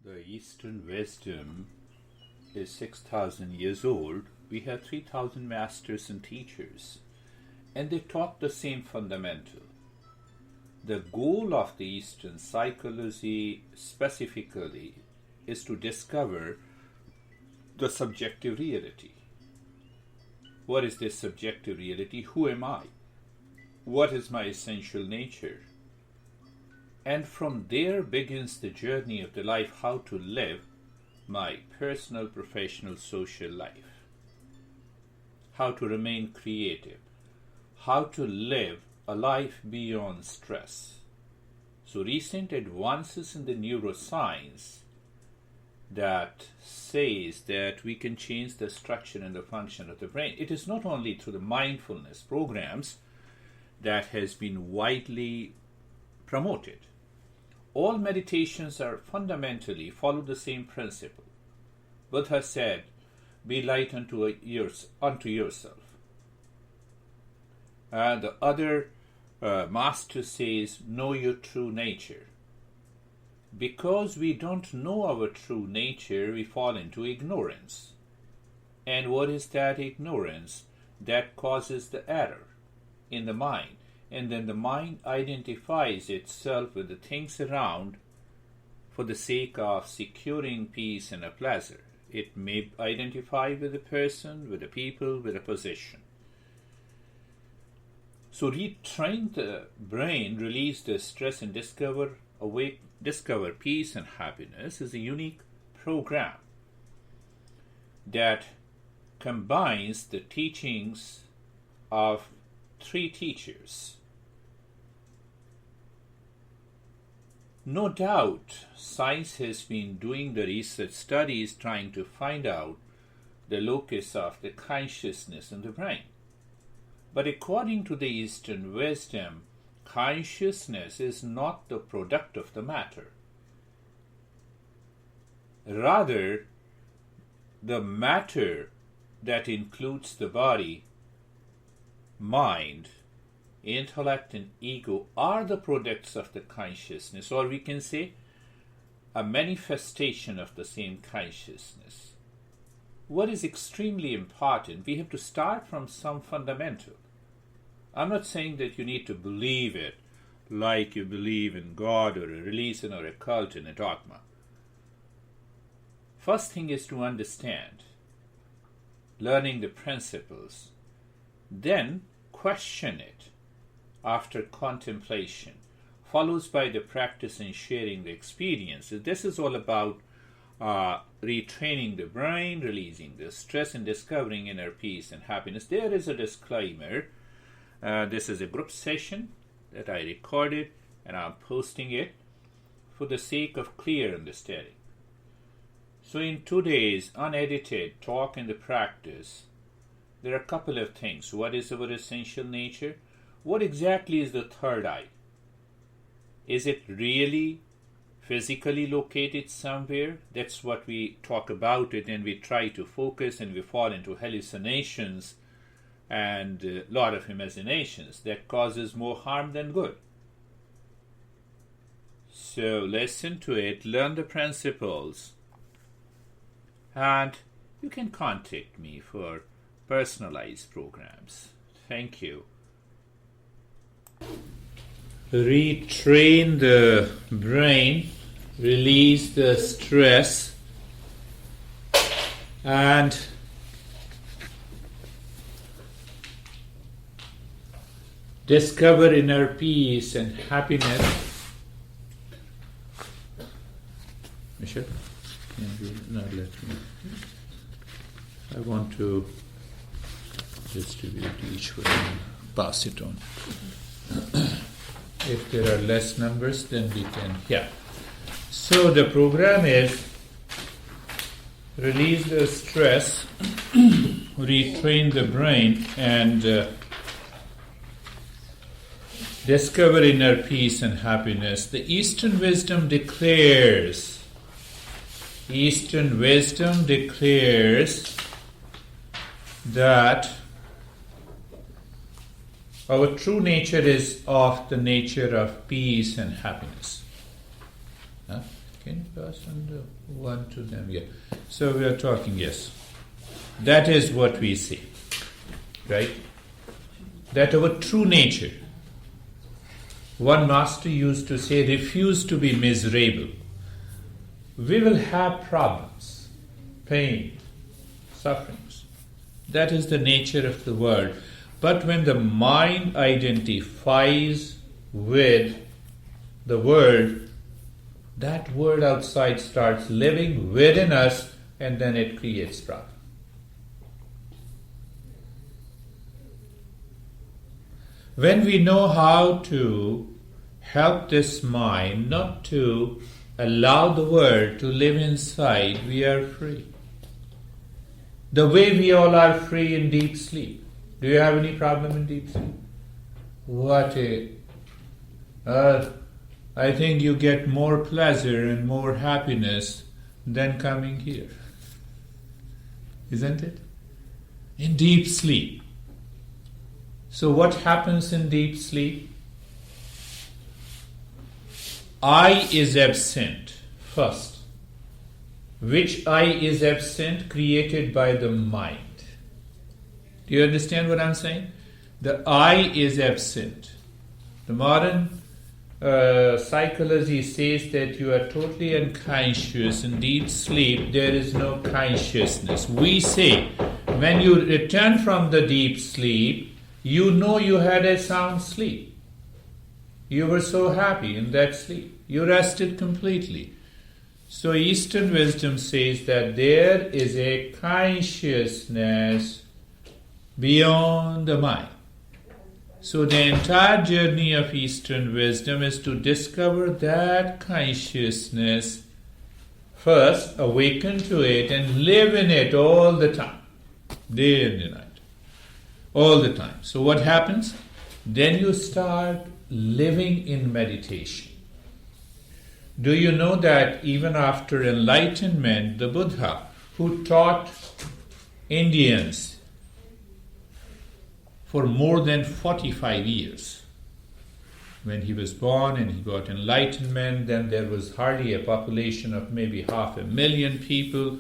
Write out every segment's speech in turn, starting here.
The Eastern wisdom is 6,000 years old. We have 3,000 masters and teachers, and they taught the same fundamental. The goal of the Eastern psychology specifically is to discover the subjective reality. What is this subjective reality? Who am I? What is my essential nature? And from there begins the journey of the life, how to live my personal, professional, social life. How to remain creative. How to live a life beyond stress. So recent advances in the neuroscience that says that we can change the structure and the function of the brain. It is not only through the mindfulness programs that has been widely promoted. All meditations are fundamentally follow the same principle. Buddha said, be light unto yourself. And the other master says, know your true nature. Because we don't know our true nature, we fall into ignorance. And what is that ignorance? That causes the error in the mind. And then the mind identifies itself with the things around for the sake of securing peace and a pleasure. It may identify with a person, with a people, with a position. So retrain the brain, release the stress, and discover peace and happiness is a unique program that combines the teachings of three teachers. No doubt, science has been doing the research studies trying to find out the locus of the consciousness in the brain. But according to the Eastern wisdom, consciousness is not the product of the matter. Rather, the matter that includes the body, mind, intellect, and ego are the products of the consciousness, or we can say a manifestation of the same consciousness. What is extremely important, we have to start from some fundamental. I'm not saying that you need to believe it like you believe in God or a religion or a cult and a dogma. First thing is to understand, learning the principles, then question it after contemplation, follows by the practice and sharing the experiences. This is all about retraining the brain, releasing the stress, and discovering inner peace and happiness. There is a disclaimer. This is a group session that I recorded and I'm posting it for the sake of clear understanding. So in today's unedited talk and the practice, there are a couple of things. What is our essential nature? What exactly is the third eye? Is it really physically located somewhere? That's what we talk about it, and we try to focus and we fall into hallucinations and a lot of imaginations that causes more harm than good. So listen to it, learn the principles, and you can contact me for personalized programs. Thank you. Retrain the brain, release the stress, and discover inner peace and happiness. Michelle, can you not let me? I want to distribute each one and pass it on. If there are less numbers, then we can, yeah. So the program is release the stress, retrain the brain, and discover inner peace and happiness. The Eastern wisdom declares that our true nature is of the nature of peace and happiness. Can you pass on the one to them? Yeah. So we are talking, yes. That is what we see. Right? That our true nature. One master used to say, refuse to be miserable. We will have problems, pain, sufferings. That is the nature of the world. But when the mind identifies with the world, that world outside starts living within us, and then it creates problem. When we know how to help this mind not to allow the world to live inside, we are free. The way we all are free in deep sleep. Do you have any problem in deep sleep? I think you get more pleasure and more happiness than coming here. Isn't it? In deep sleep. So what happens in deep sleep? I is absent first. Which I is absent? Created by the mind. Do you understand what I'm saying? The I is absent. The modern psychology says that you are totally unconscious. In deep sleep, there is no consciousness. We say, when you return from the deep sleep, you know you had a sound sleep. You were so happy in that sleep. You rested completely. So Eastern wisdom says that there is a consciousness beyond the mind. So the entire journey of Eastern wisdom is to discover that consciousness first, awaken to it, and live in it all the time, day and night. All the time. So what happens? Then you start living in meditation. Do you know that even after enlightenment, the Buddha, who taught Indians for more than 45 years, when he was born and he got enlightenment, then there was hardly a population of maybe 500,000 people.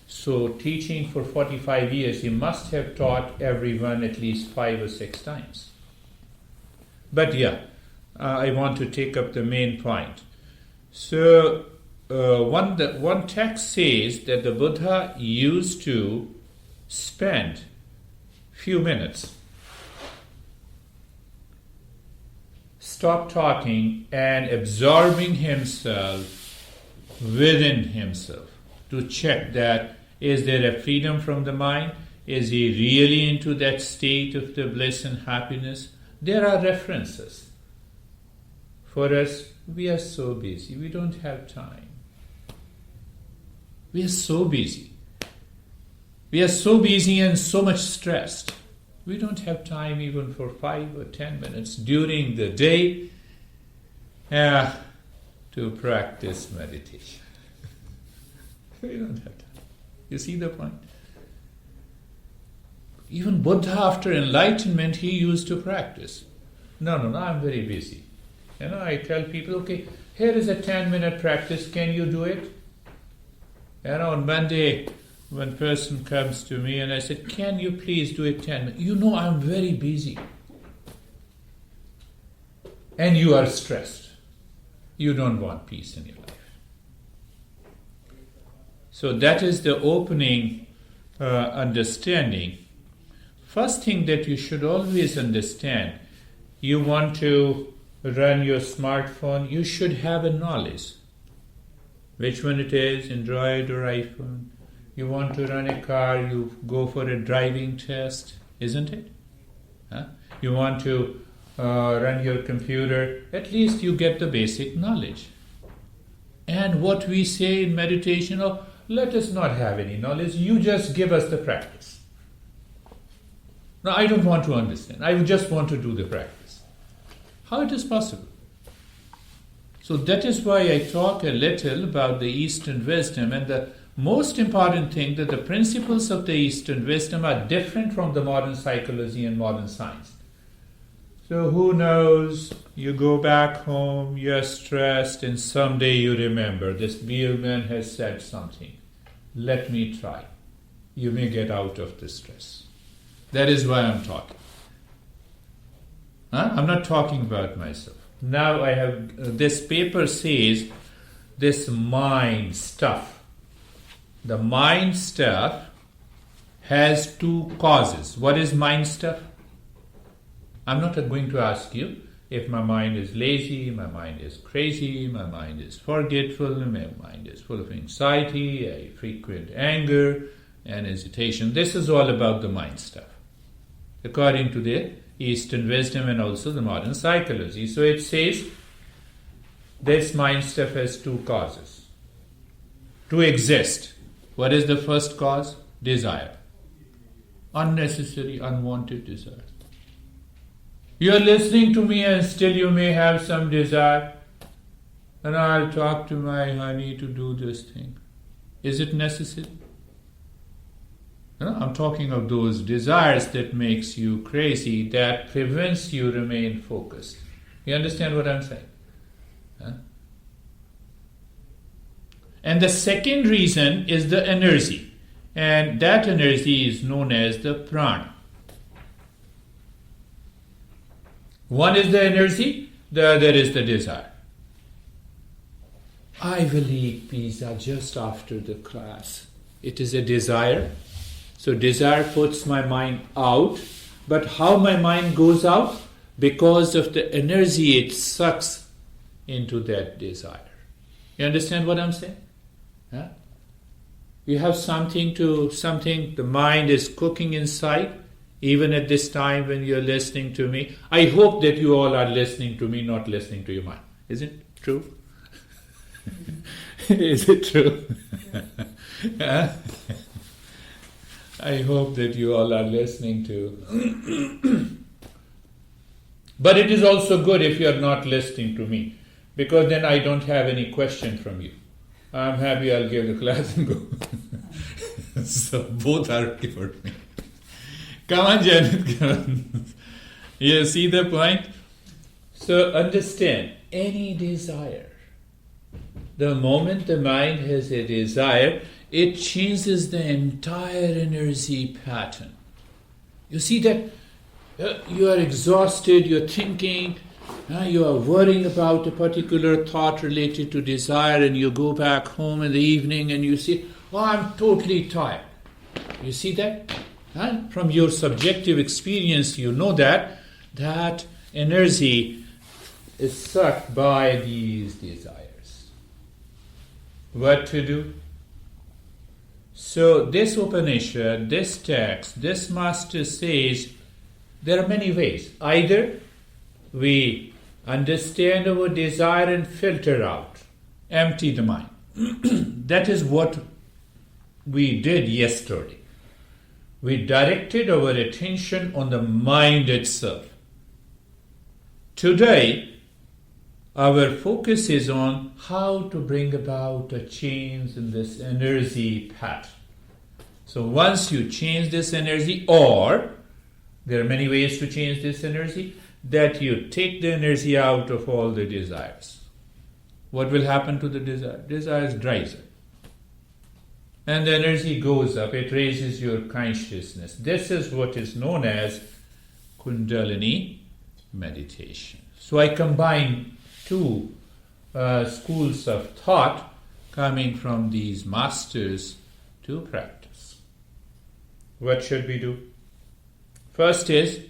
So teaching for 45 years, he must have taught everyone at least 5 or 6 times. But I want to take up the main point. So one text says that the Buddha used to spend few minutes, stop talking and absorbing himself within himself, to check that is there a freedom from the mind? Is he really into that state of the bliss and happiness? There are references. For us, we are so busy, we don't have time. We are so busy. We are so busy and so much stressed. We don't have time even for 5 or 10 minutes during the day to practice meditation. We don't have time. You see the point? Even Buddha, after enlightenment, he used to practice. No, I'm very busy. I tell people, okay, here is a 10-minute practice. Can you do it? On Monday, when person comes to me and I said, can you please do it 10 minutes? I'm very busy. And you are stressed. You don't want peace in your life. So that is the opening understanding. First thing that you should always understand, you want to run your smartphone, you should have a knowledge. Which one it is, Android or iPhone. You want to run a car, you go for a driving test, isn't it? You want to run your computer, at least you get the basic knowledge. And what we say in meditation, let us not have any knowledge, you just give us the practice. No, I don't want to understand, I just want to do the practice. How it is possible? So that is why I talk a little about the Eastern wisdom, and the most important thing that the principles of the Eastern wisdom are different from the modern psychology and modern science. So who knows, you go back home, you're stressed, and someday you remember, this beerman has said something. Let me try. You may get out of the stress. That is why I'm talking. I'm not talking about myself. Now I have, this paper says, this mind stuff. The mind stuff has two causes. What is mind stuff? I'm not going to ask you if my mind is lazy, my mind is crazy, my mind is forgetful, my mind is full of anxiety, a frequent anger and hesitation. This is all about the mind stuff, according to the Easternwisdom and also the modern psychology. So it says this mind stuff has two causes. To exist. What is the first cause? Desire. Unnecessary, unwanted desire. You are listening to me and still you may have some desire. And I'll talk to my honey to do this thing. Is it necessary? No, I'm talking of those desires that makes you crazy, that prevents you remain focused. You understand what I'm saying? Huh? And the second reason is the energy. And that energy is known as the prana. One is the energy, the other is the desire. I will eat pizza just after the class. It is a desire. So desire puts my mind out. But how my mind goes out? Because of the energy it sucks into that desire. You understand what I'm saying? Huh? You have something, the mind is cooking inside. Even at this time when you're listening to me, I hope that you all are listening to me, not listening to your mind. Is it true? Is it true? I hope that you all are listening to. But it is also good if you are not listening to me, because then I don't have any question from you. I'm happy I'll give the class and go. So both are okay for me. Come on, Janet, come on. You see the point? So understand, any desire, the moment the mind has a desire, it changes the entire energy pattern. You see that you are exhausted, you're thinking, you are worrying about a particular thought related to desire, and you go back home in the evening and you say, oh, I'm totally tired. You see that? From your subjective experience, you know that energy is sucked by these desires. What to do? So this Upanishad, this text, this master says there are many ways. Either we understand our desire and filter out, empty the mind. That is what we did yesterday. We directed our attention on the mind itself. Today, our focus is on how to bring about a change in this energy pattern. So once you change this energy, or there are many ways to change this energy, that you take the energy out of all the desires. What will happen to the desire? Desires dries up. And the energy goes up, it raises your consciousness. This is what is known as Kundalini meditation. So I combine two schools of thought coming from these masters to practice. What should we do? First is,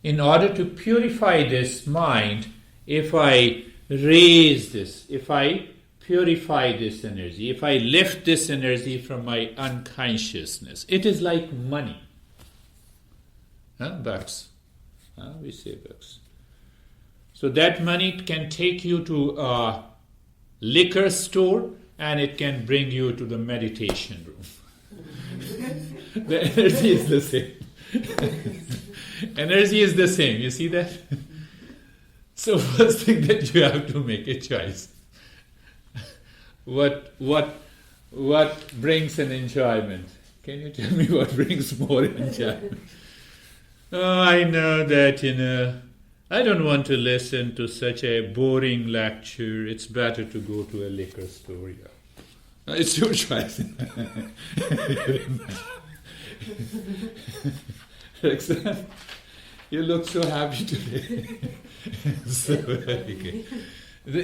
in order to purify this mind, if I raise this, if I purify this energy, if I lift this energy from my unconsciousness, it is like money. Bucks. We say bucks. So that money can take you to a liquor store and it can bring you to the meditation room. The energy is the same. Energy is the same, you see that? So first thing that you have to make a choice. What brings an enjoyment? Can you tell me what brings more enjoyment? Oh, I know that, I don't want to listen to such a boring lecture. It's better to go to a liquor store. Yeah. It's your choice. Roxanne, you look so happy today. So very good.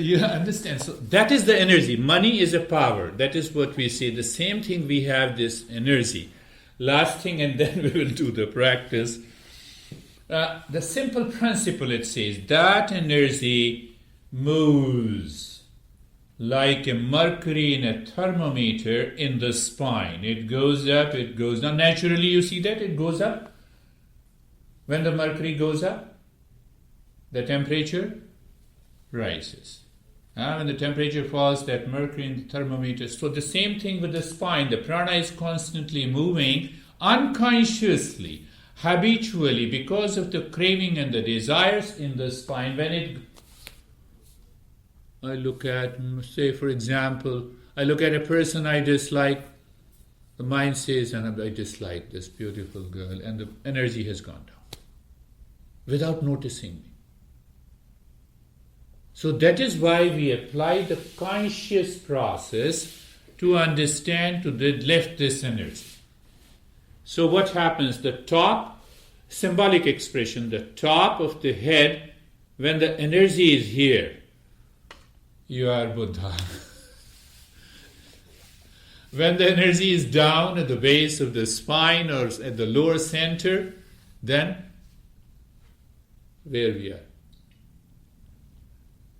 You understand? So that is the energy. Money is a power. That is what we say. The same thing, we have this energy. Last thing, and then we will do the practice. The simple principle, it says, that energy moves like a mercury in a thermometer in the spine. It goes up, it goes down. Naturally, you see that it goes up. When the mercury goes up, the temperature rises. When the temperature falls, that mercury in the thermometer. So the same thing with the spine. The prana is constantly moving unconsciously, habitually, because of the craving and the desires in the spine. When I look at, say for example, I look at a person I dislike, the mind says, and I dislike this beautiful girl, and the energy has gone down without noticing me. So that is why we apply the conscious process to understand, to lift this energy. So what happens? The top, symbolic expression, the top of the head, when the energy is here, you are Buddha. When the energy is down at the base of the spine or at the lower center, then where we are?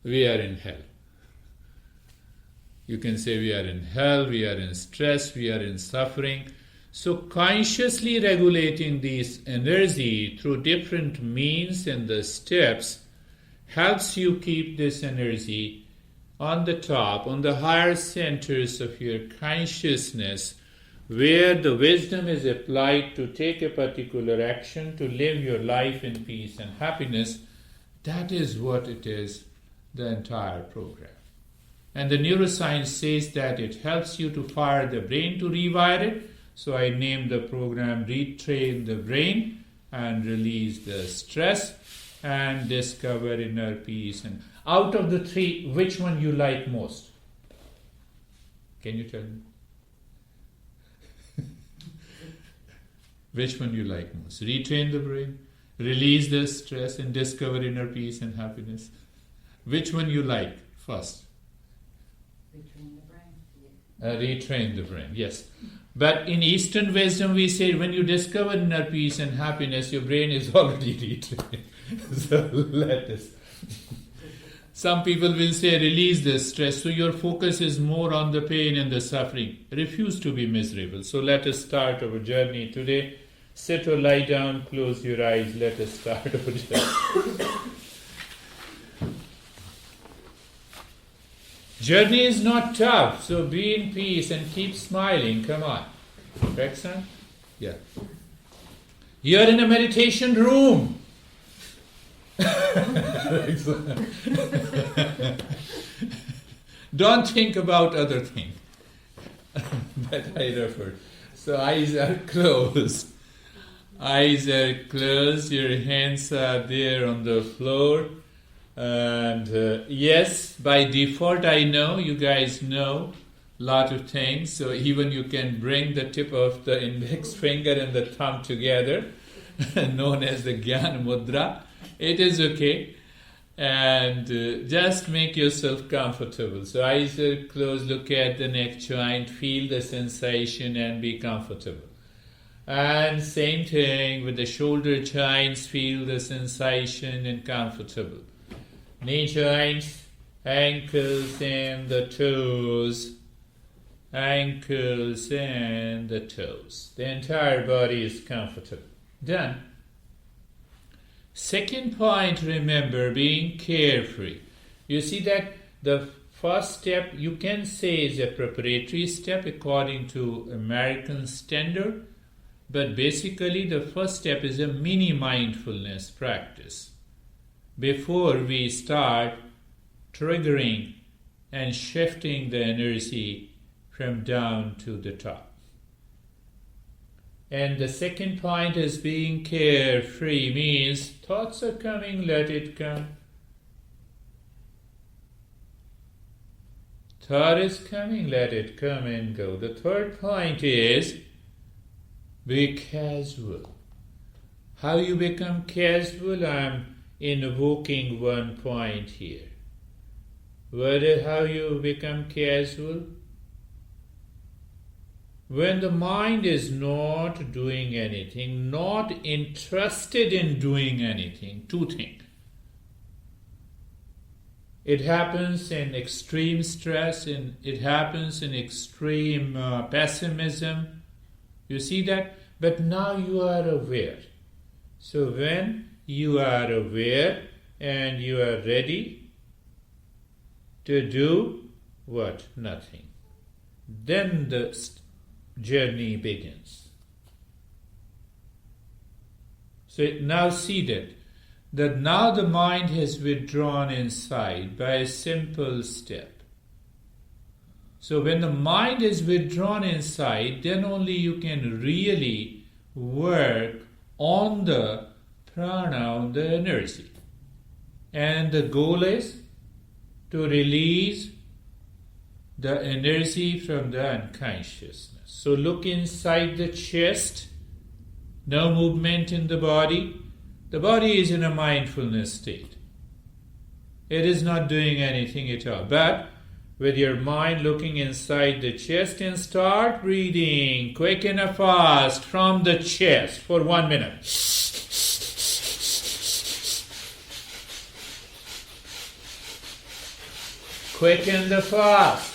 We are in hell. You can say we are in hell, we are in stress, we are in suffering. So consciously regulating this energy through different means and the steps helps you keep this energy on the top, on the higher centers of your consciousness, where the wisdom is applied to take a particular action, to live your life in peace and happiness. That is what it is, the entire program. And the neuroscience says that it helps you to fire the brain, to rewire it. So I named the program Retrain the Brain and Release the Stress and Discover Inner Peace. And out of the three, which one you like most? Can you tell me? Which one you like most? Retrain the brain, release the stress, and discover inner peace and happiness. Which one you like first? Retrain the brain. Retrain the brain, yes. But in Eastern wisdom, we say when you discover inner peace and happiness, your brain is already retrained. So let us. Some people will say release the stress, so your focus is more on the pain and the suffering. Refuse to be miserable. So let us start our journey today. Sit or lie down, close your eyes. Let us start our journey. Journey is not tough, so be in peace and keep smiling. Come on. Roxanne? Yeah. You're in a meditation room. Don't think about other things that I referred. So eyes are closed. Eyes are closed. Your hands are there on the floor. And yes, by default, I know you guys know a lot of things. So even you can bring the tip of the index finger and the thumb together, known as the Gyan Mudra. It is okay. And just make yourself comfortable. So eyes are closed, look at the neck joint, feel the sensation and be comfortable. And same thing with the shoulder joints, feel the sensation and comfortable. Knee joints, ankles and the toes. Ankles and the toes. The entire body is comfortable. Done. Second point, remember, being carefree. You see that the first step you can say is a preparatory step according to American standard, but basically the first step is a mini mindfulness practice before we start triggering and shifting the energy from down to the top. And the second point is being carefree, means thoughts are coming, let it come. Thought is coming, let it come and go. The third point is be casual. How you become casual? I'm invoking one point here. What is how you become casual? When the mind is not doing anything, not interested in doing anything, two things. It happens in extreme stress, it happens in extreme pessimism. You see that? But now you are aware. So when you are aware and you are ready to do what? Nothing. Then the journey begins. So now see that now the mind has withdrawn inside by a simple step. So when the mind is withdrawn inside, then only you can really work on the prana, on the energy. And the goal is to release the energy from the unconsciousness. So look inside the chest, no movement in the body. The body is in a mindfulness state. It is not doing anything at all. But with your mind looking inside the chest and start breathing quick and fast from the chest for 1 minute. Quick and fast.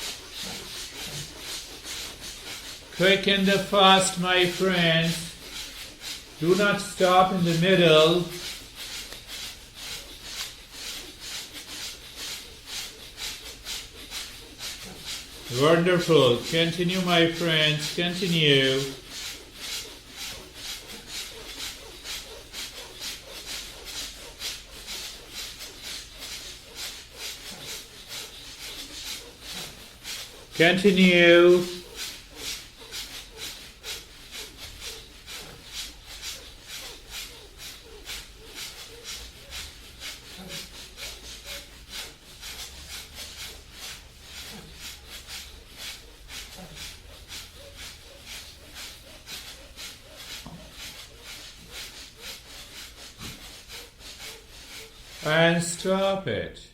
Quick and fast, my friends. Do not stop in the middle. Wonderful. Continue, my friends. Continue. Continue. And stop it.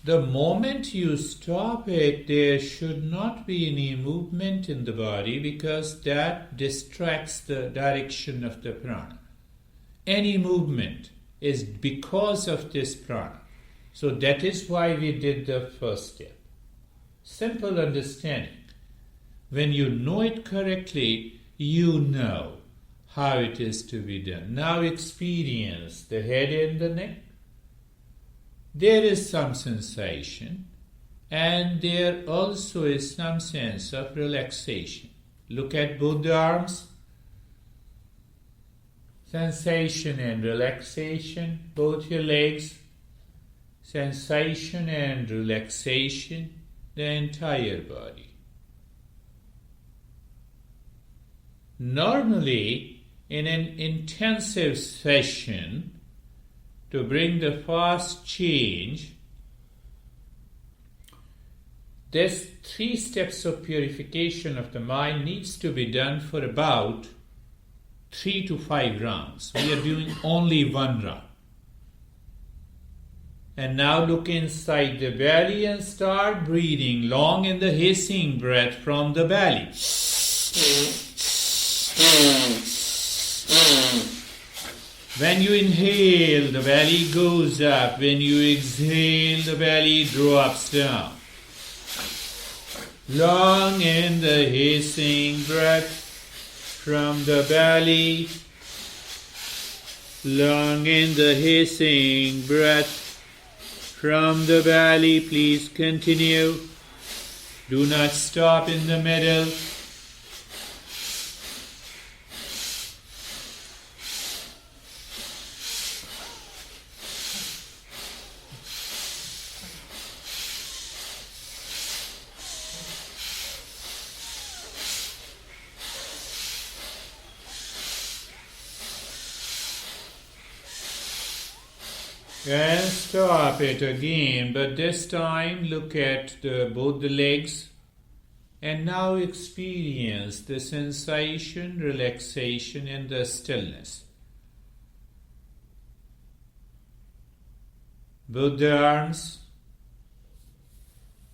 The moment you stop it, there should not be any movement in the body because that distracts the direction of the prana. Any movement is because of this prana. So that is why we did the first step. Simple understanding. When you know it correctly, you know how it is to be done. Now experience the head and the neck. There is some sensation and there also is some sense of relaxation. Look at both the arms. Sensation and relaxation, both your legs. Sensation and relaxation, the entire body. Normally, in an intensive session, to bring the fast change, this 3 steps of purification of the mind needs to be done for about 3 to 5 rounds. We are doing only 1 round. And now look inside the belly and start breathing long in the hissing breath from the belly. When you inhale, the belly goes up. When you exhale, the belly drops down. Long in the hissing breath from the belly. Long in the hissing breath from the belly. Please continue. Do not stop in the middle. And stop it again, but this time look at both the legs and now experience the sensation, relaxation, and the stillness. Both the arms,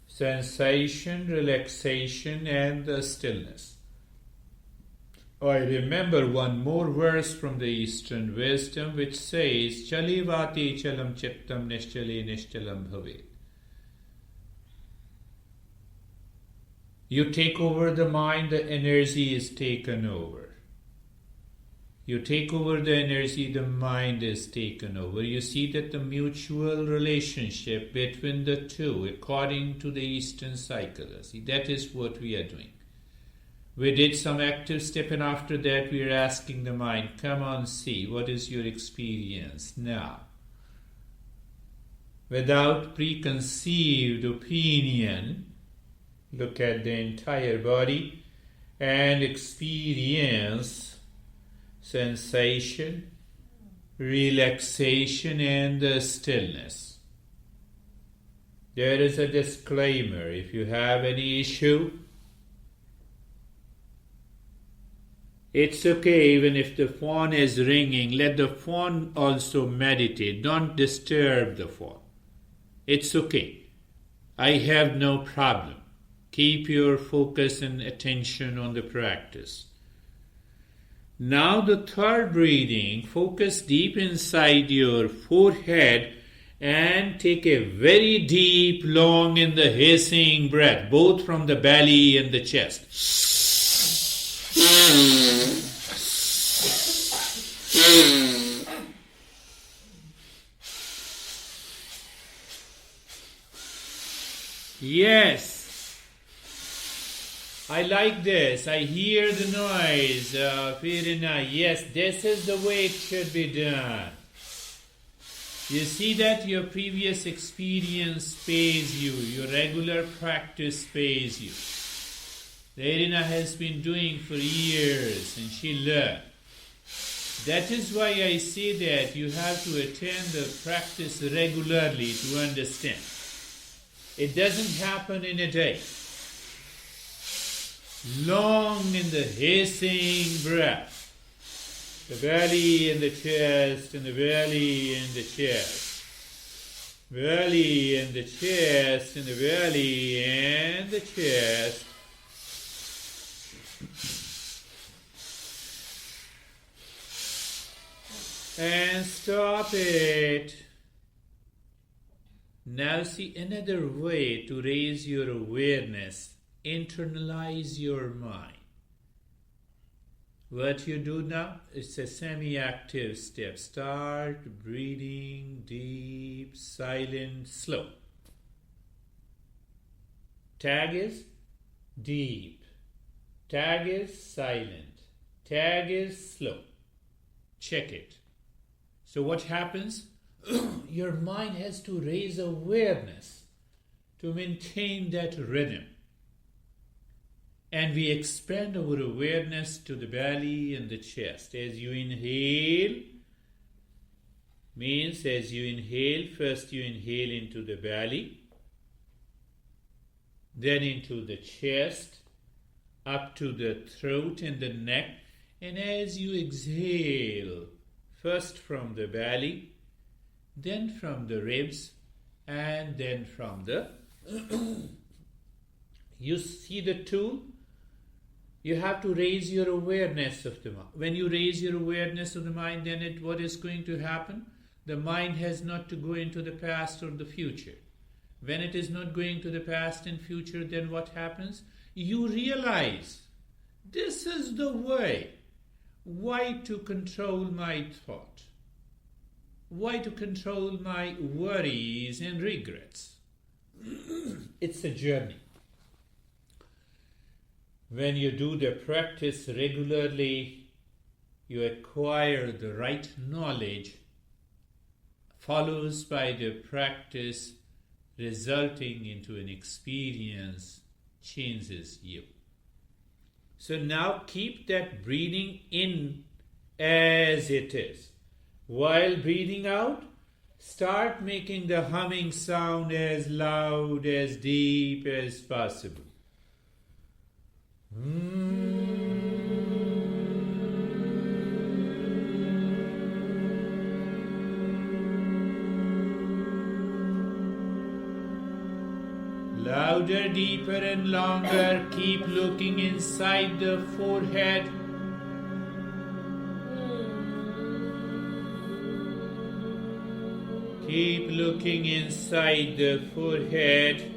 sensation, relaxation, and the stillness. I remember one more verse from the Eastern Wisdom which says, Chali vati chalam chittam nishchale nishchalam bhavet. You take over the mind, the energy is taken over. You take over the energy, the mind is taken over. You see that the mutual relationship between the two, according to the Eastern psychology, that is what we are doing. We did some active step, and after that we are asking the mind, come on, see, what is your experience now? Without preconceived opinion, look at the entire body and experience sensation, relaxation, and the stillness. There is a disclaimer. If you have any issue, it's okay even if the phone is ringing. Let the phone also meditate. Don't disturb the phone. It's okay. I have no problem. Keep your focus and attention on the practice. Now the third breathing, focus deep inside your forehead and take a very deep, long and the hissing breath, both from the belly and the chest. Yes. I like this. I hear the noise. Very nice. Yes, this is the way it should be done. You see that your previous experience pays you. Your regular practice pays you. Irina has been doing for years and she learned. That is why I say that you have to attend the practice regularly to understand. It doesn't happen in a day. Long in the hissing breath. The belly and the chest, and the belly and the chest. Belly and the chest, and the belly and the chest. And stop it. Now see another way to raise your awareness. Internalize your mind. What you do now, it's a semi-active step. Start breathing deep, silent, slow. Tag is deep. Tag is silent. Tag is slow. Check it. So what happens? Your mind has to raise awareness to maintain that rhythm. And we expand our awareness to the belly and the chest. As you inhale, means as you inhale, first you inhale into the belly, then into the chest, up to the throat and the neck. And as you exhale, first from the belly, then from the ribs, and then from the... You see the tool? You have to raise your awareness of the mind. When you raise your awareness of the mind, then what is going to happen? The mind has not to go into the past or the future. When it is not going to the past and future, then what happens? You realize, this is the way. Why to control my thought? Why to control my worries and regrets? It's a journey. When you do the practice regularly, you acquire the right knowledge, follows by the practice, resulting into an experience, changes you. So now keep that breathing in as it is. While breathing out, Start making the humming sound as loud, as deep as possible. Louder, deeper and longer. Keep looking inside the forehead. Keep looking inside the forehead.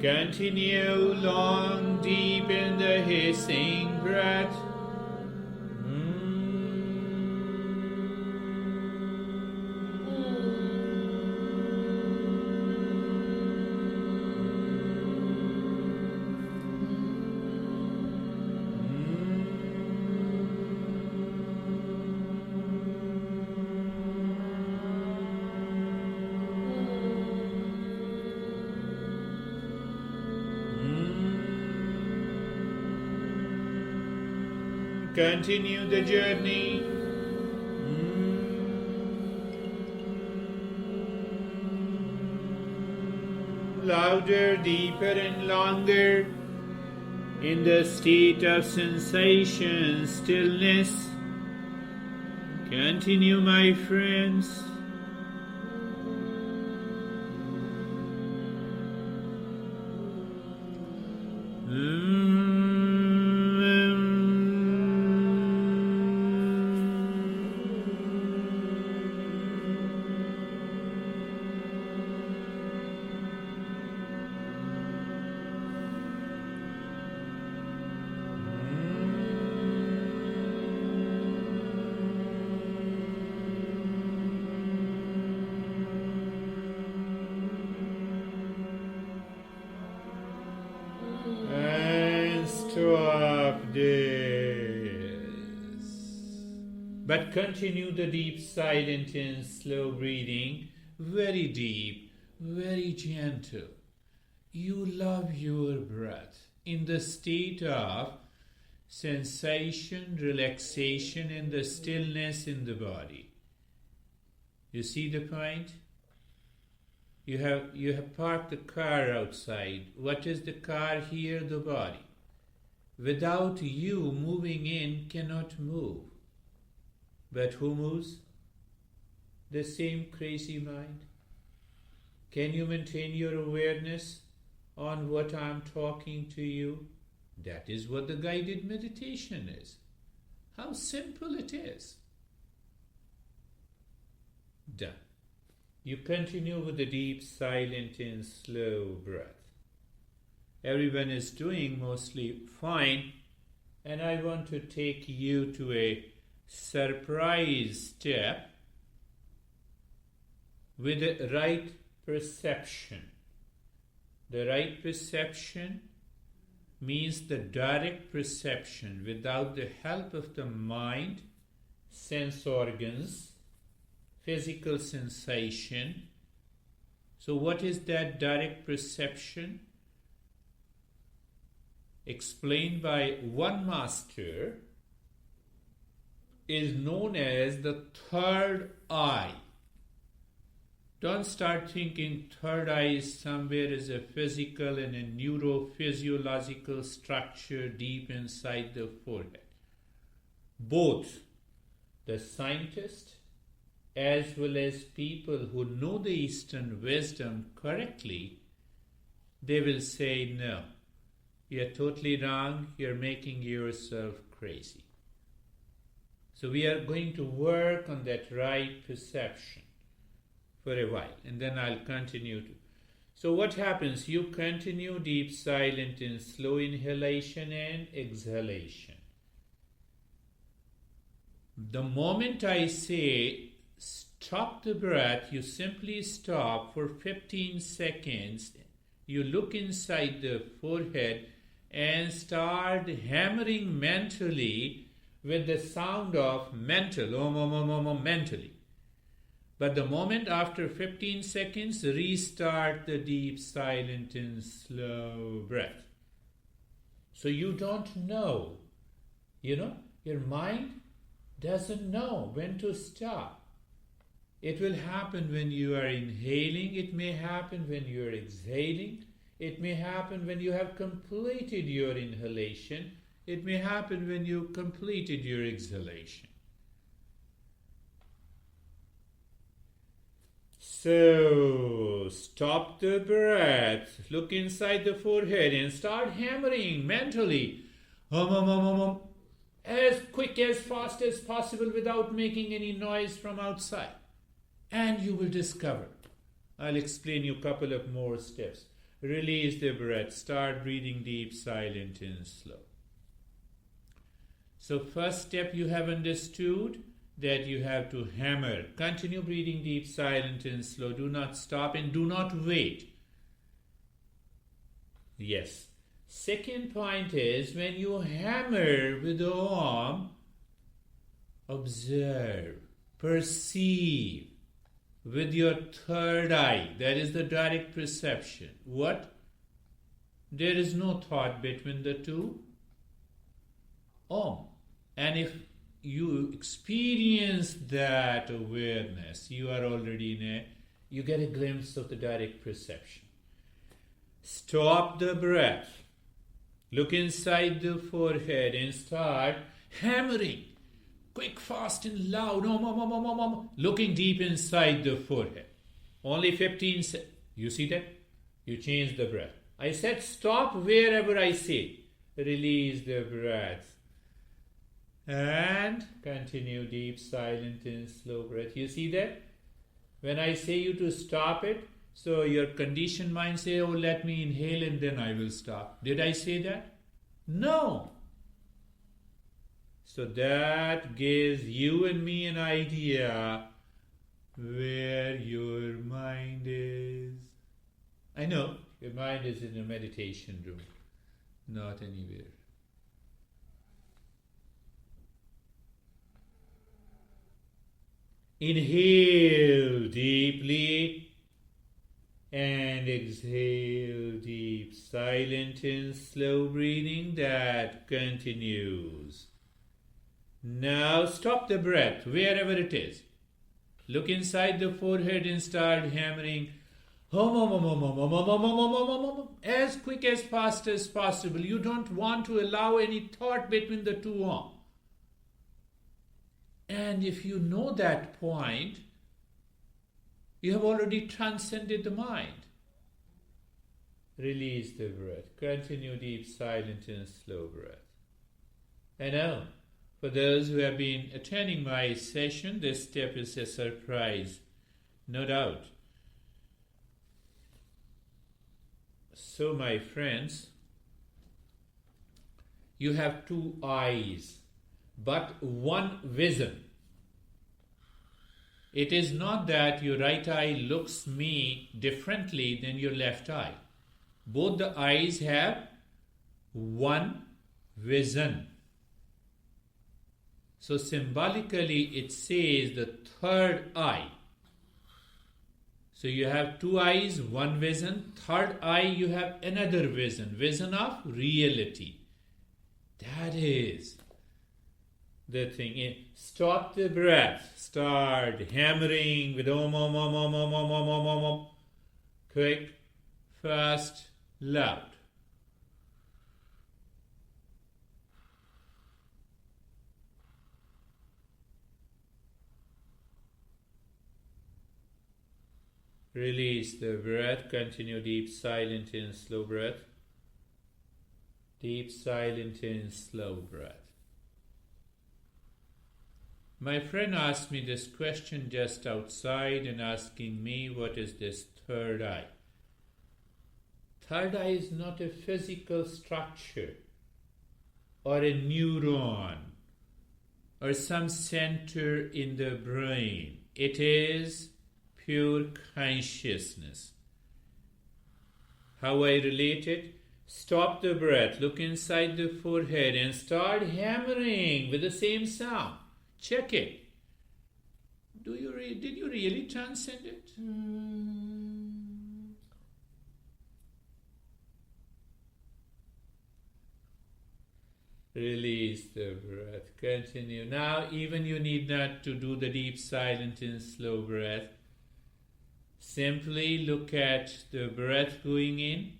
Continue long, deep in the hissing breath. Continue the journey. Louder, deeper and longer in the state of sensation, stillness. Continue, my friends. But continue the deep, silent and slow breathing, very deep, very gentle. You love your breath in the state of sensation, relaxation and the stillness in the body. You see the point? You have parked the car outside. What is the car here? The body. Without you moving in, cannot move. But who moves? The same crazy mind. Can you maintain your awareness on what I'm talking to you? That is what the guided meditation is. How simple it is. Done. You continue with the deep, silent and slow breath. Everyone is doing mostly fine, and I want to take you to a surprise step with the right perception. The right perception means the direct perception without the help of the mind, sense organs, physical sensation. So what is that direct perception? Explained by one master, is known as the third eye. Don't start thinking third eye is somewhere as a physical and a neurophysiological structure deep inside the forehead. Both the scientists as well as people who know the Eastern wisdom correctly, they will say, no, you're totally wrong, you're making yourself crazy. So we are going to work on that right perception for a while, and then I'll continue to. So what happens? You continue deep, silent and slow inhalation and exhalation. The moment I say stop the breath, you simply stop for 15 seconds. You look inside the forehead and start hammering mentally with the sound of mental, mentally. But the moment after 15 seconds, restart the deep, silent and slow breath. So you don't know, your mind doesn't know when to stop. It will happen when you are inhaling, it may happen when you are exhaling, it may happen when you have completed your inhalation, it may happen when you completed your exhalation. So, stop the breath, look inside the forehead and start hammering mentally. As quick, as fast as possible without making any noise from outside. And you will discover. I'll explain you a couple of more steps. Release the breath. Start breathing deep, silent and slow. So first step you have understood that you have to hammer. Continue breathing deep, silent and slow. Do not stop and do not wait. Yes. Second point is when you hammer with the arm, observe, perceive with your third eye. That is the direct perception. What? There is no thought between the two. Om. And if you experience that awareness, you are already you get a glimpse of the direct perception. Stop the breath. Look inside the forehead and start hammering. Quick, fast and loud. Looking deep inside the forehead. Only 15 seconds. You see that? You change the breath. I said stop wherever I say. Release the breath. And continue deep, silent and slow breath. You see that? When I say you to stop it, so your conditioned mind say, oh, let me inhale and then I will stop. Did I say that? No. So that gives you and me an idea where your mind is. I know, your mind is in a meditation room, not anywhere. Inhale deeply and exhale deep, silent and slow breathing that continues. Now stop the breath wherever it is. Look inside the forehead and start hammering as quick, as fast as possible. You don't want to allow any thought between the two arms. And if you know that point, you have already transcended the mind. Release the breath. Continue deep, silent and slow breath. And now, for those who have been attending my session, this step is a surprise, no doubt. So, my friends, you have two eyes, but one vision. It is not that your right eye looks me differently than your left eye. Both the eyes have one vision. So symbolically it says the third eye. So you have two eyes, one vision. Third eye you have another vision. Vision of reality. That is the thing. Stop the breath. Start hammering with om. Quick, fast, loud. Release the breath. Continue deep, silent and slow breath. Deep, silent and slow breath. My friend asked me this question just outside and asking me, what is this third eye? Third eye is not a physical structure or a neuron or some center in the brain. It is pure consciousness. How I relate it? Stop the breath, look inside the forehead and start hammering with the same sound. Check it. Did you really transcend it? Release the breath. Continue. Now, even you need not to do the deep, silent, and slow breath. Simply look at the breath going in.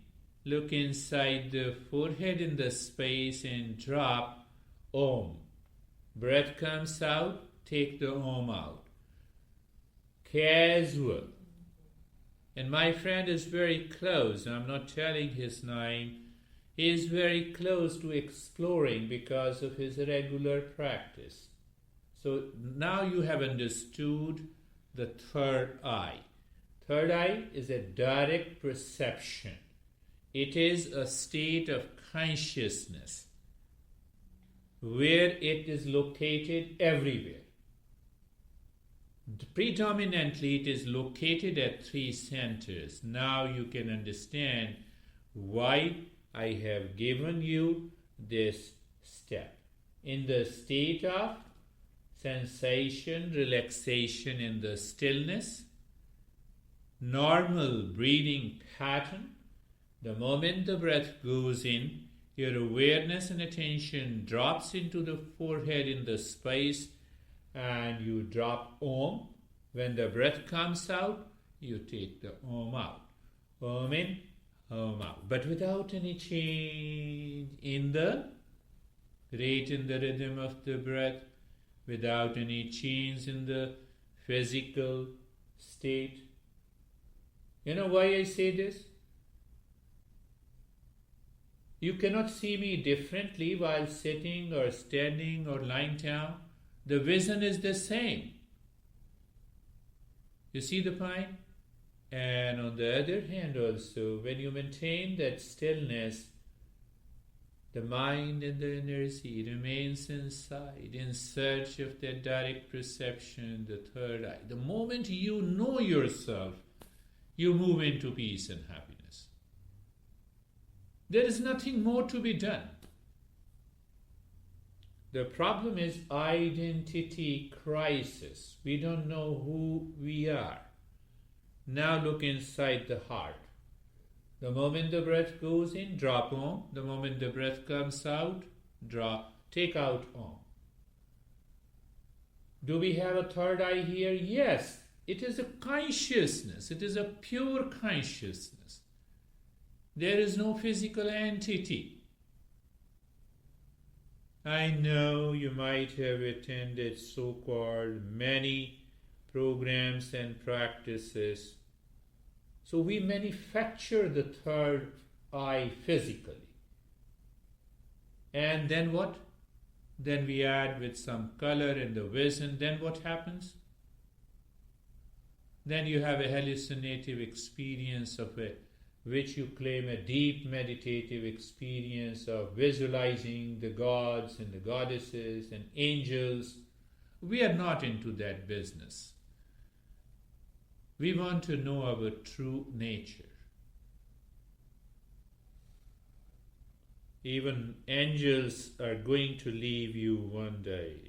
Look inside the forehead in the space and drop Om. Breath comes out, take the Om out. Casual. And my friend is very close. I'm not telling his name. He is very close to exploring because of his regular practice. So now you have understood the third eye. Third eye is a direct perception. It is a state of consciousness where it is located everywhere. Predominantly, it is located at 3 centers. Now you can understand why I have given you this step. In the state of sensation, relaxation in the stillness, normal breathing pattern, the moment the breath goes in, your awareness and attention drops into the forehead in the space and you drop Om. When the breath comes out, you take the Om out. Om in, Om out. But without any change in the rate, in the rhythm of the breath, without any change in the physical state. You know why I say this? You cannot see me differently while sitting or standing or lying down. The vision is the same. You see the point? And on the other hand also, when you maintain that stillness, the mind and the energy remains inside in search of that direct perception, the third eye. The moment you know yourself, you move into peace and happiness. There is nothing more to be done. The problem is identity crisis. We don't know who we are. Now look inside the heart. The moment the breath goes in, drop Om. The moment the breath comes out, take out Om. Do we have a third eye here? Yes. It is a consciousness. It is a pure consciousness. There is no physical entity. I know you might have attended so-called many programs and practices. So we manufacture the third eye physically. And then what? Then we add with some color and the vision. Then what happens? Then you have a hallucinative experience of it, which you claim a deep meditative experience of visualizing the gods and the goddesses and angels. We are not into that business. We want to know our true nature. Even angels are going to leave you one day.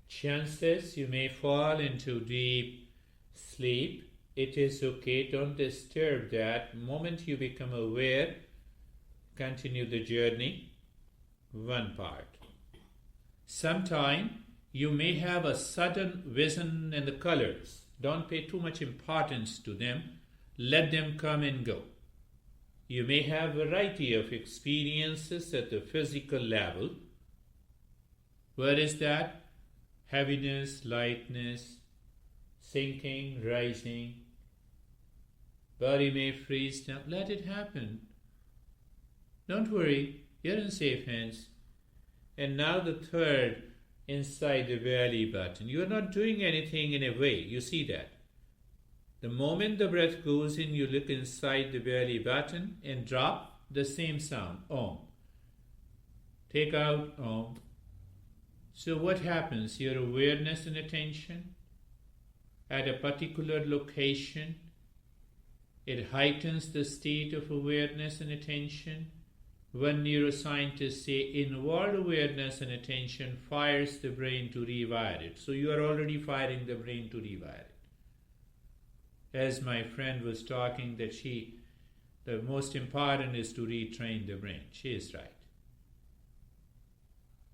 Chances you may fall into deep sleep. It is okay, don't disturb that. Moment you become aware, continue the journey. One part. Sometime you may have a sudden vision in the colors. Don't pay too much importance to them. Let them come and go. You may have a variety of experiences at the physical level. What is that? Heaviness, lightness, sinking, rising. Body may freeze down. Let it happen. Don't worry, you're in safe hands. And now the third, inside the belly button. You're not doing anything in a way. You see that. The moment the breath goes in, you look inside the belly button and drop the same sound, Om. Take out Om. So what happens? Your awareness and attention at a particular location, it heightens the state of awareness and attention. One neuroscientist say inward awareness and attention fires the brain to rewire it. So you are already firing the brain to rewire it. As my friend was talking that the most important is to retrain the brain. She is right.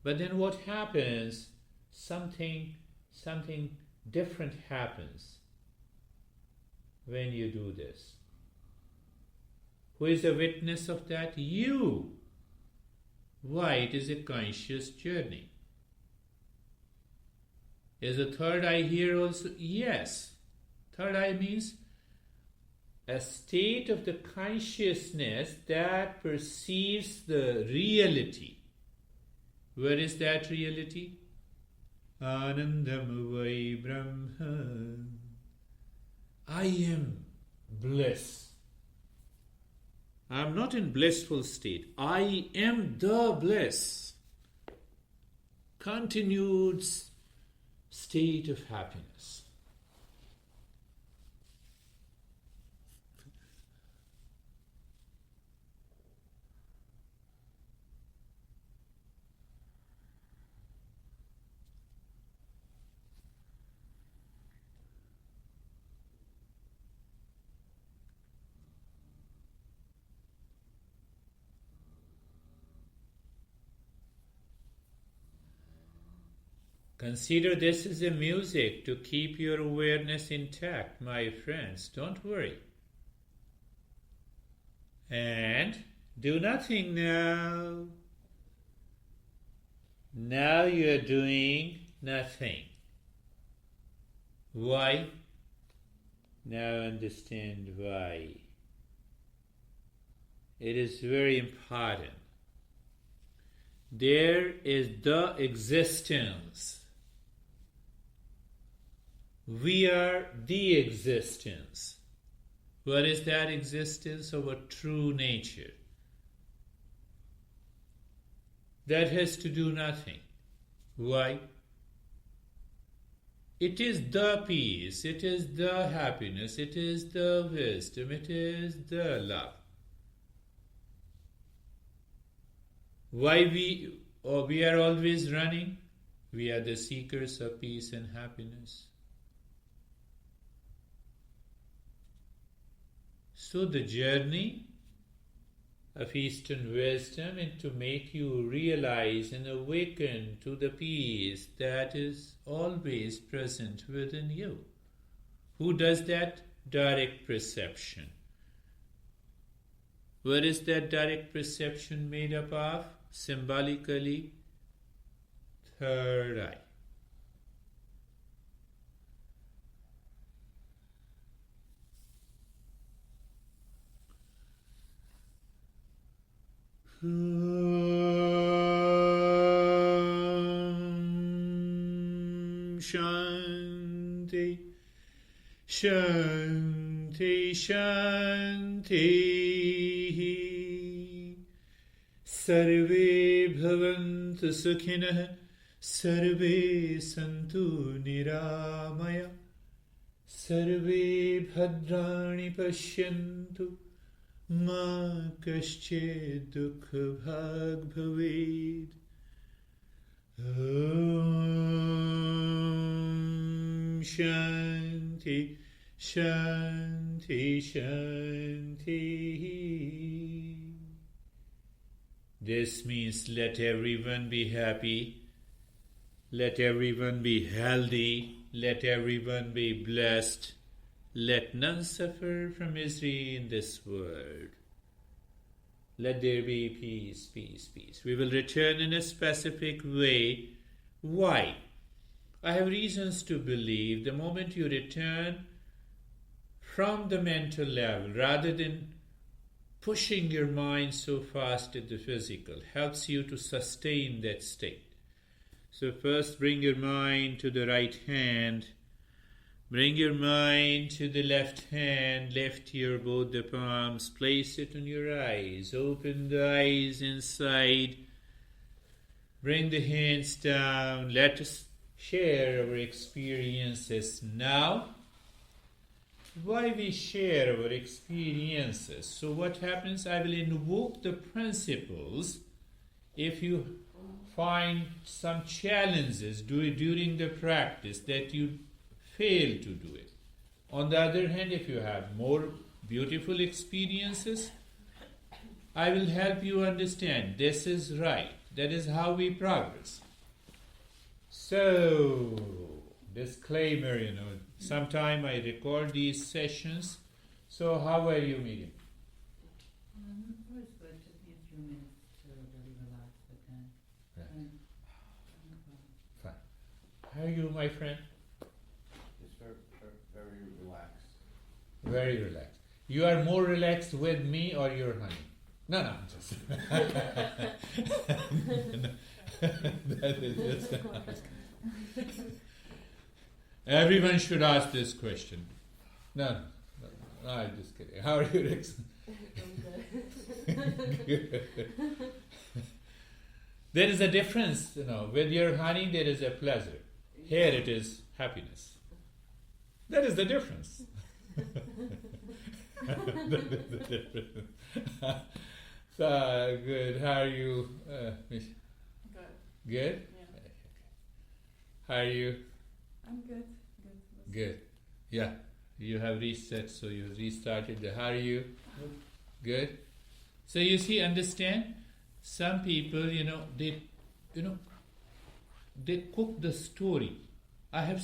But then what happens? Something different happens when you do this. Who is a witness of that? You. Why? It is a conscious journey. Is the third eye here also? Yes. Third eye means a state of the consciousness that perceives the reality. Where is that reality? Anandam vai Brahma. I am bliss. I am not in blissful state. I am the bliss. Continued state of happiness. Consider this as a music to keep your awareness intact, my friends. Don't worry. And do nothing now. Now you are doing nothing. Why? Now understand why. It is very important. There is the existence. We are the existence. What is that existence of a true nature? That has to do nothing. Why? It is the peace, it is the happiness, it is the wisdom, it is the love. Why we are always running? We are the seekers of peace and happiness. So the journey of Eastern wisdom is to make you realize and awaken to the peace that is always present within you. Who does that? Direct perception. What is that direct perception made up of? Symbolically, third eye. Shanti, Shanti, Shanti. Sarve bhavantu sukhinah, sarve santu niramaya, sarve bhadrani pashyantu, ma kaschid dukha bhag bhaved. Om Shanti, Shanti, Shanti. This means let everyone be happy, let everyone be healthy, let everyone be blessed, let none suffer from misery in this world. Let there be peace, peace, peace. We will return in a specific way. Why? I have reasons to believe the moment you return from the mental level, rather than pushing your mind so fast at the physical, helps you to sustain that state. So first bring your mind to the right hand. Bring your mind to the left hand, left ear, both the palms. Place it on your eyes. Open the eyes inside. Bring the hands down. Let us share our experiences now. Why we share our experiences? So what happens? I will invoke the principles. If you find some challenges during the practice that you fail to do it. On the other hand, if you have more beautiful experiences, I will help you understand this is right. That is how we progress. So, disclaimer, sometime I record these sessions. So, how are you, Miriam? It was good. It took me a few minutes to really relax, but then. Right. No problem. Fine. How are you, my friend? It's very relaxed. Very relaxed. You are more relaxed with me or your honey? No, I'm just. That is just. Everyone should ask this question. No, I'm just kidding. How are you, Rex? There is a difference, with your honey there is a pleasure. Here it is happiness. That is the difference. That is the difference. So, good. How are you, Miss? Good. Good? Yeah. How are you? I'm good. Good. Yeah. You have reset, so you restarted. How are you? Good. So you see, understand? Some people, they cook the story. I have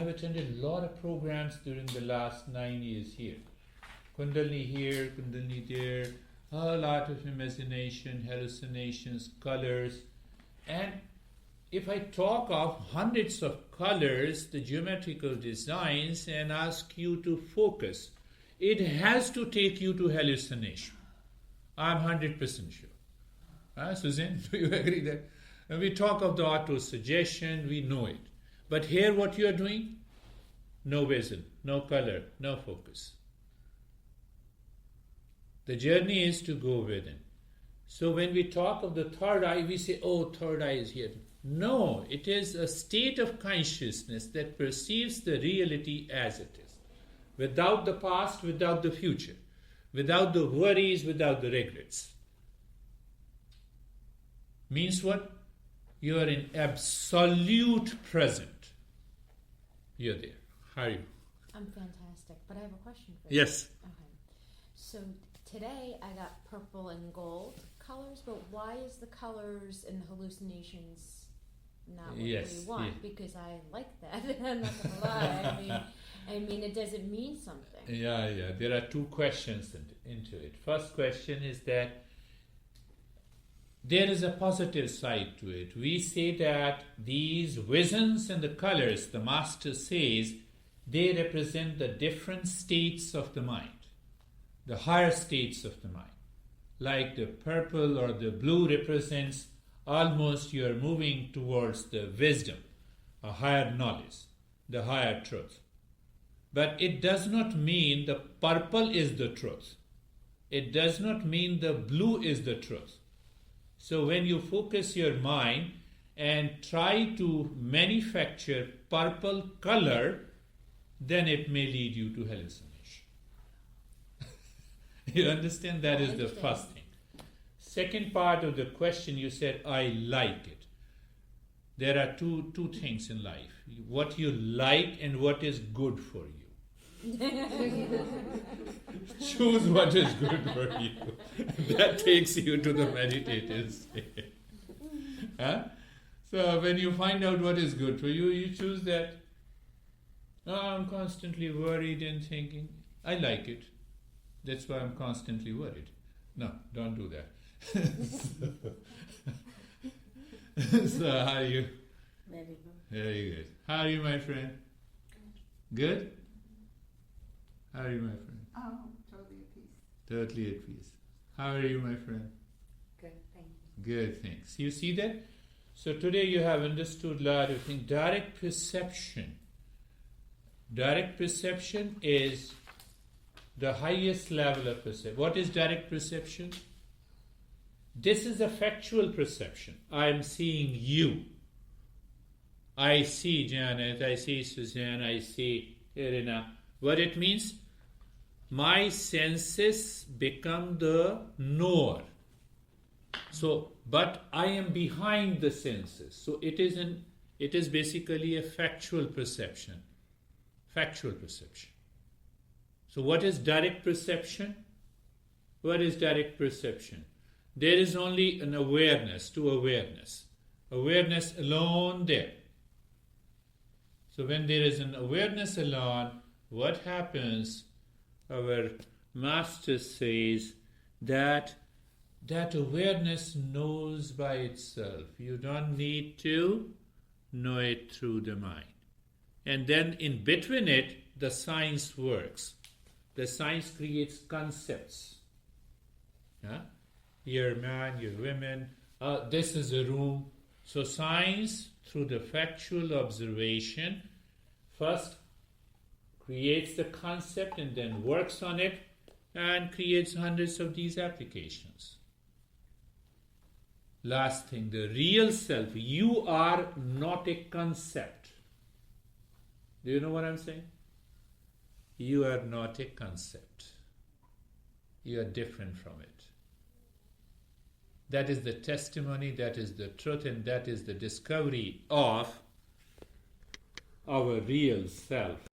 attended a lot of programs during the last 9 years here. Kundalini here, Kundalini there, a lot of imagination, hallucinations, colors. And if I talk of hundreds of colors, the geometrical designs, and ask you to focus, it has to take you to hallucination. I'm 100% sure. Suzanne, do you agree that? When we talk of the auto-suggestion, we know it. But here what you are doing? No vision, no color, no focus. The journey is to go within. So when we talk of the third eye, we say, third eye is here. No, it is a state of consciousness that perceives the reality as it is. Without the past, without the future. Without the worries, without the regrets. Means what? You are in absolute present. You're there. How are you? I'm fantastic, but I have a question for you. Yes. Okay. So today I got purple and gold colors, but why is the colors and the hallucinations not what we want? Yeah. Because I like that. I'm not gonna lie. I mean, it doesn't mean something. Yeah. There are two questions into it. First question is that there is a positive side to it. We say that these visions and the colors, the master says, they represent the different states of the mind, the higher states of the mind. Like the purple or the blue represents almost you are moving towards the wisdom, a higher knowledge, the higher truth. But it does not mean the purple is the truth. It does not mean the blue is the truth. So when you focus your mind and try to manufacture purple color, then it may lead you to hallucination. You understand? That is the first thing. Second part of the question, you said, I like it. There are two things in life. What you like and what is good for you. Choose what is good for you. That takes you to the meditative state. So when you find out what is good for you, you choose that. I'm constantly worried and thinking. I like it. That's why I'm constantly worried. No, don't do that. So how are you? Very good. Very good. How are you, my friend? Good? How are you, my friend? Oh, totally at peace. Totally at peace. How are you, my friend? Good, thank you. Good, thanks. You see that? So today you have understood a lot of things. Direct perception Direct perception is the highest level of perception. What is direct perception? This is a factual perception. I am seeing you. I see Janet, I see Suzanne, I see Irina. What it means? My senses become the knower. So, but I am behind the senses. So it is basically a factual perception. Factual perception. So what is direct perception? What is direct perception? There is only an awareness to awareness. Awareness alone there. So when there is an awareness alone, what happens? Our master says that awareness knows by itself. You don't need to know it through the mind. And then in between it, the science works. The science creates concepts. Yeah? You're man, you're women. This is a room. So science, through the factual observation, first creates the concept and then works on it and creates hundreds of these applications. Last thing, the real self. You are not a concept. Do you know what I'm saying? You are not a concept. You are different from it. That is the testimony, that is the truth, and that is the discovery of our real self.